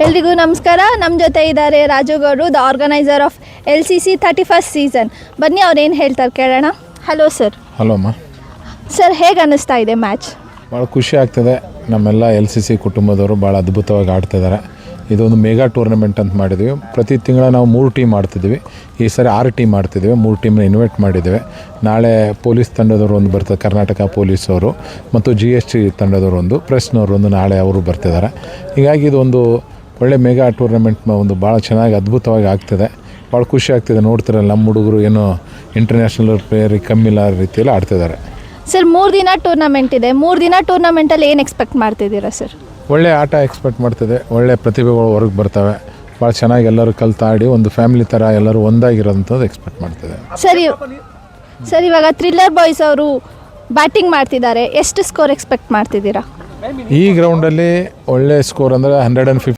ಎಲ್ರಿಗೂ ನಮಸ್ಕಾರ. ನಮ್ಮ ಜೊತೆ ಇದ್ದಾರೆ ರಾಜು ಗೌಡ್ರು, the organiser of LCC 31st season. ಬನ್ನಿ ಅವ್ರು ಏನು ಹೇಳ್ತಾರೆ ಕೇಳೋಣ. Hello sir. ಹಲೋ ಅಮ್ಮ. ಸರ್, ಹೇಗೆ ಅನ್ನಿಸ್ತಾ ಇದೆ ಮ್ಯಾಚ್? ಭಾಳ ಖುಷಿ ಆಗ್ತದೆ. ನಮ್ಮೆಲ್ಲ LCC ಕುಟುಂಬದವರು ಭಾಳ ಅದ್ಭುತವಾಗಿ ಆಡ್ತಿದ್ದಾರೆ. ಇದೊಂದು ಮೆಗಾ ಟೂರ್ನಮೆಂಟ್ ಅಂತ ಮಾಡಿದ್ವಿ. ಪ್ರತಿ ತಿಂಗಳ ನಾವು 3 ಟೀಮ್ ಆಡ್ತಿದ್ವಿ. ಈ ಸರಿ 6 ಟೀಮ್ ಆಡ್ತಿದ್ವಿ. 3 ಟೀಮ್ನ ಇನ್ವೈಟ್ ಮಾಡಿದ್ದೇವೆ. ನಾಳೆ ಪೊಲೀಸ್ ತಂಡದವರು ಒಂದು ಬರ್ತಾರೆ, ಕರ್ನಾಟಕ ಪೊಲೀಸವರು, ಮತ್ತು GST ತಂಡದವರು ಒಂದು, ಪ್ರೆಸ್ನವರು ಒಂದು ನಾಳೆ ಅವರು ಬರ್ತಿದ್ದಾರೆ. ಹೀಗಾಗಿ ಇದೊಂದು ಒಳ್ಳೆ ಮೆಗಾ ಟೂರ್ನಮೆಂಟ್ ಒಂದು ಭಾಳ ಚೆನ್ನಾಗಿ ಅದ್ಭುತವಾಗಿ ಆಗ್ತಿದೆ. ಭಾಳ ಖುಷಿ ಆಗ್ತಿದೆ. ನೋಡ್ತಿರಲ್ಲ, ನಮ್ಮ ಹುಡುಗರು ಏನೋ ಇಂಟರ್ನ್ಯಾಷನಲ್ ಪ್ಲೇಯರ್ ಕಮ್ಮಿಲ್ಲ ರೀತಿಯಲ್ಲಿ ಆಡ್ತಿದ್ದಾರೆ. ಸರ್, 3 ದಿನ ಟೂರ್ನಮೆಂಟ್ ಇದೆ. 3 ದಿನ ಟೂರ್ನಮೆಂಟಲ್ಲಿ ಏನು ಎಕ್ಸ್ಪೆಕ್ಟ್ ಮಾಡ್ತಿದ್ದೀರಾ ಸರ್? ಒಳ್ಳೆ ಆಟ ಎಕ್ಸ್ಪೆಕ್ಟ್ ಮಾಡ್ತಿದೆ. ಒಳ್ಳೆ ಪ್ರತಿಭೆಗಳು ಹೊರಗೆ ಬರ್ತವೆ. ಭಾಳ ಚೆನ್ನಾಗಿ ಎಲ್ಲರೂ ಕಲ್ತಾಡಿ ಒಂದು ಫ್ಯಾಮಿಲಿ ಥರ ಎಲ್ಲರೂ ಒಂದಾಗಿರೋಂಥದ್ದು ಎಕ್ಸ್ಪೆಕ್ಟ್ ಮಾಡ್ತಿದೆ. ಸರ್, ಇವಾಗ ಥ್ರಿಲ್ಲರ್ ಬಾಯ್ಸ್ ಅವರು ಬ್ಯಾಟಿಂಗ್ ಮಾಡ್ತಿದ್ದಾರೆ. ಎಷ್ಟು ಸ್ಕೋರ್ ಎಕ್ಸ್ಪೆಕ್ಟ್ ಮಾಡ್ತಿದ್ದೀರಾ? ಈ ಗ್ರೌಂಡಲ್ಲಿ ಒಳ್ಳೆ ಸ್ಕೋರ್ ಅಂದರೆ 150